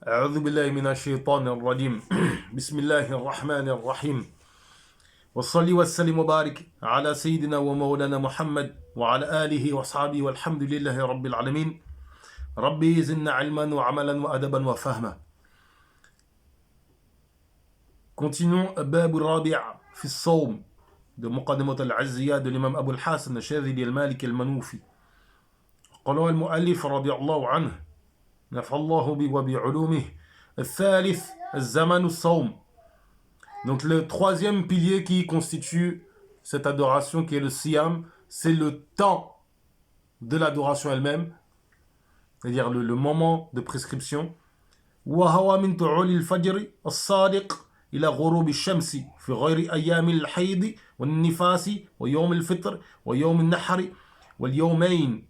أعوذ بالله من الشيطان الرجيم بسم الله الرحمن الرحيم والصلي والسلام وبارك على سيدنا ومولانا محمد وعلى آله وأصحابه والحمد لله رب العالمين ربي زدنا علما وعملا وأدبا وفهما. Continuons باب الرابع في الصوم de مقدمة العزية de l'imam Abu al-Hasan الشاذلي المالكي المنوفي. قال المؤلف رضي الله عنه نفع الله به وبعلومه الثالث الزمن الصوم. Donc le troisième pilier qui constitue cette adoration qui est le siyam, c'est le temps de l'adoration elle-même, c'est-à-dire le moment de prescription. وهو من طلوع الفجر الصادق إلى غروب الشمس في غير أيام الحيض والنفاس ويوم الفطر ويوم النحر واليومين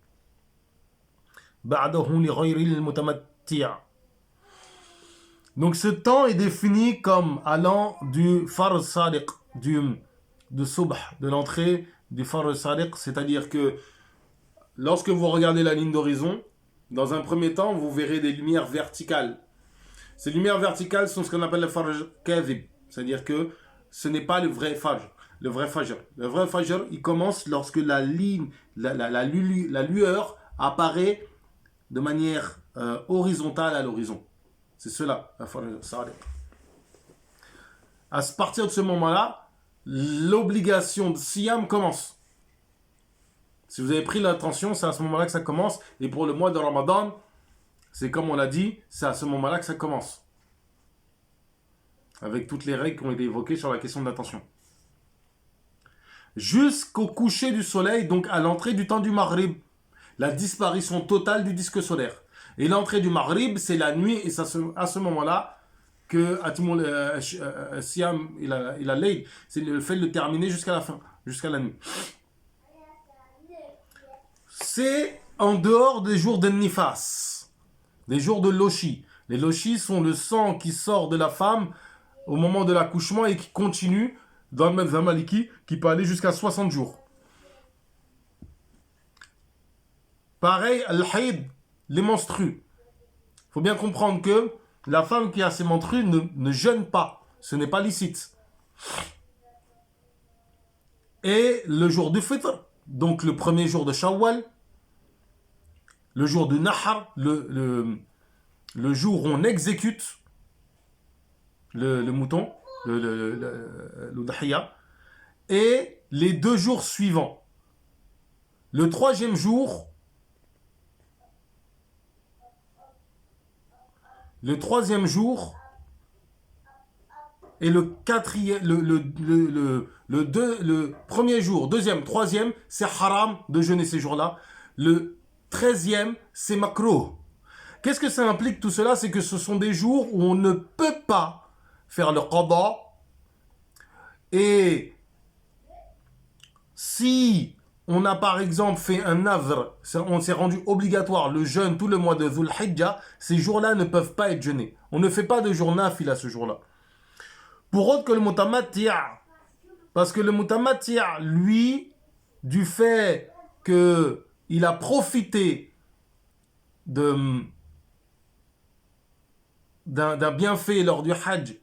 بعده لغير المتمتع. Donc ce temps est défini comme allant du Farz Sadiq, de Subh, de l'entrée du Farz Sadiq, c'est-à-dire que lorsque vous regardez la ligne d'horizon, dans un premier temps, vous verrez des lumières verticales. Ces lumières verticales sont ce qu'on appelle le Farj Kadhib, c'est-à-dire que ce n'est pas le vrai Fajr. Le vrai Fajr, il commence lorsque la lueur apparaît de manière horizontale à l'horizon. C'est cela, la Farj Sadiq. À partir de ce moment-là, l'obligation de Siyam commence. Si vous avez pris l'attention, c'est à ce moment-là que ça commence. Et pour le mois de Ramadan, c'est comme on l'a dit, c'est à ce moment-là que ça commence. Avec toutes les règles qui ont été évoquées sur la question de l'attention. Jusqu'au coucher du soleil, donc à l'entrée du temps du Maghrib. La disparition totale du disque solaire. Et l'entrée du Maghrib, c'est la nuit, et c'est à ce moment-là que Siyam, il a l'aide. C'est le fait de le terminer jusqu'à la fin, jusqu'à la nuit. C'est en dehors des jours de Nifas, des jours de Loshi. Les Loshi sont le sang qui sort de la femme au moment de l'accouchement et qui continue dans le Madhhab Maliki, qui peut aller jusqu'à 60 jours. Pareil, Al-Haïd, les menstrues. Il faut bien comprendre que la femme qui a ses menstrues ne jeûne pas. Ce n'est pas licite. Et le jour du Fitr, donc le premier jour de Shawwal, le jour du Nahar, le jour où on exécute le mouton, l'udhiya, et les 2 jours suivants. Le 3e jour, et le 4e, le premier jour, 2e, 3e, c'est haram de jeûner ces jours-là. Le 13e, c'est makruh. Qu'est-ce que ça implique tout cela? C'est que ce sont des jours où on ne peut pas faire le qada. Et si on a par exemple fait un nadhr, on s'est rendu obligatoire le jeûne tout le mois de Dhul Hijjah, ces jours-là ne peuvent pas être jeûnés. On ne fait pas de jour nafil à ce jour-là. Pour autre que le mutamatti', parce que le mutamatti', lui, du fait qu'il a profité d'un bienfait lors du Hajj,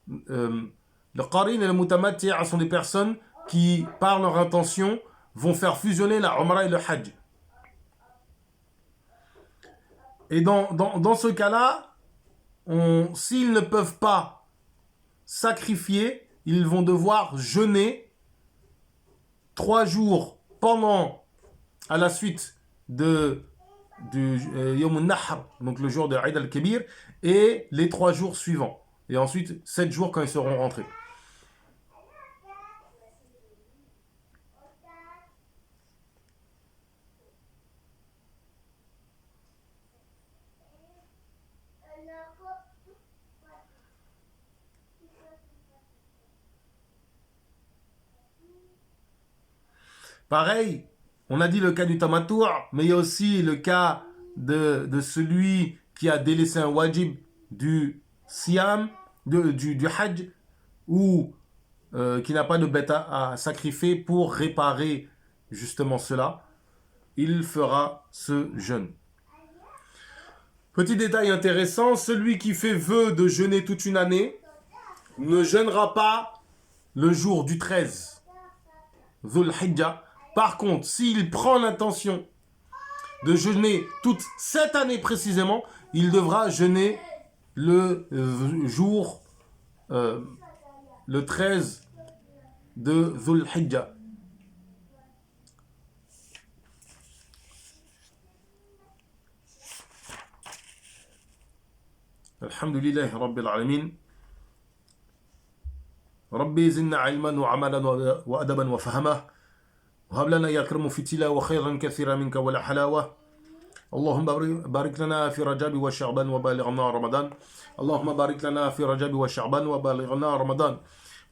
le Qarin et le mutamatti' sont des personnes qui, par leur intention, vont faire fusionner la Umrah et le Hajj. Et dans ce cas-là, s'ils ne peuvent pas sacrifier, ils vont devoir jeûner 3 jours à la suite du Yom al-Nahr, donc le jour de Eid al-Kibir, et les 3 jours suivants. Et ensuite 7 jours quand ils seront rentrés. Pareil, on a dit le cas du tamattu', mais il y a aussi le cas de celui qui a délaissé un wajib du siyam, du hajj, ou qui n'a pas de bête à sacrifier pour réparer justement cela. Il fera ce jeûne. Petit détail intéressant, celui qui fait vœu de jeûner toute une année ne jeûnera pas le jour du 13, Dhul Hijjah. Par contre, s'il prend l'intention de jeûner toute cette année précisément, il devra jeûner le jour, le 13 de Dhul Hijjah. Alhamdulillah Rabbil Alamin. ربي زدنا علما وعملا وأدبا وفهما وهب لنا يا كرم في التلاوة خيرا كثيرا منك ولا حلاوة. اللهم بارك لنا في رجب وشعبان وبلغنا رمضان. اللهم بارك لنا في رجب وشعبان وبلغنا رمضان.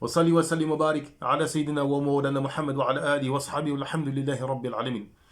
وصلي وسلم وبارك على سيدنا ومولانا محمد وعلى آله وصحبه والحمد لله رب العالمين.